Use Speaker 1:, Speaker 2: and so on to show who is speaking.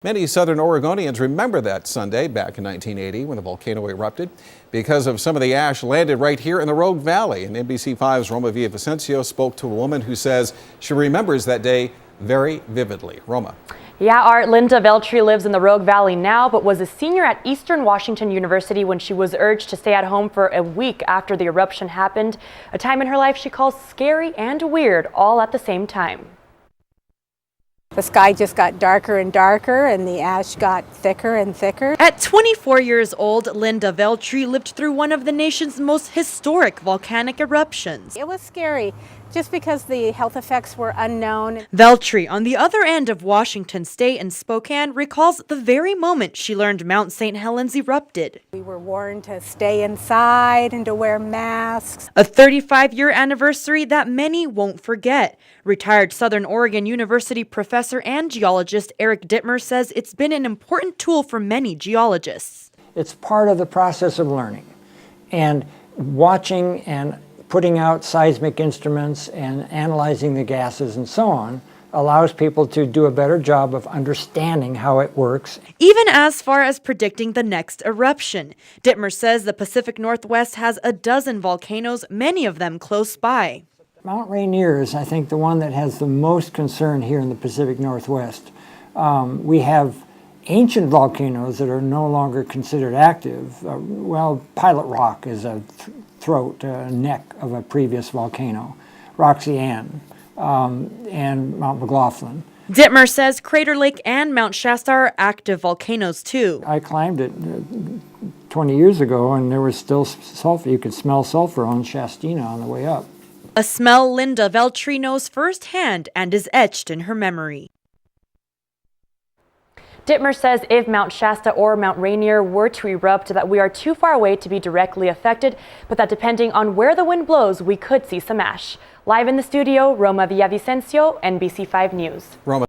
Speaker 1: Many southern Oregonians remember that Sunday back in 1980 when the volcano erupted because of some of the ash landed right here in the Rogue Valley. And NBC5's Roma Villavicencio spoke to a woman who says she remembers that day very vividly. Roma.
Speaker 2: Yeah, Art, Linda Veltri lives in the Rogue Valley now, but was a senior at Eastern Washington University when she was urged to stay at home for a week after the eruption happened. A time in her life she calls scary and weird all at the same time.
Speaker 3: The sky just got darker and darker and the ash got thicker and thicker.
Speaker 4: At 24 years old, Linda Veltri lived through one of the nation's most historic volcanic eruptions.
Speaker 3: It was scary just because the health effects were unknown.
Speaker 4: Veltri, on the other end of Washington State in Spokane, recalls the very moment she learned Mount St. Helens erupted.
Speaker 3: We were warned to stay inside and to wear masks.
Speaker 4: A 35-year anniversary that many won't forget. Retired Southern Oregon University professor and geologist Eric Dittmer says it's been an important tool for many geologists.
Speaker 5: It's part of the process of learning, and watching and putting out seismic instruments and analyzing the gases and so on allows people to do a better job of understanding how it works.
Speaker 4: Even as far as predicting the next eruption. Dittmer says the Pacific Northwest has a dozen volcanoes, many of them close by.
Speaker 5: Mount Rainier is, I think, the one that has the most concern here in the Pacific Northwest. We have ancient volcanoes that are no longer considered active. Well, Pilot Rock is a neck of a previous volcano, Roxy Ann, and Mount McLaughlin.
Speaker 4: Dittmer says Crater Lake and Mount Shasta are active volcanoes too.
Speaker 5: I climbed it 20 years ago and there was still sulfur. You could smell sulfur on Shastina on the way up.
Speaker 4: A smell Linda Veltri knows firsthand and is etched in her memory.
Speaker 2: Dittmer says if Mount Shasta or Mount Rainier were to erupt, that we are too far away to be directly affected, but that depending on where the wind blows, we could see some ash. Live in the studio, Roma Villavicencio, NBC5 News.
Speaker 1: Roma.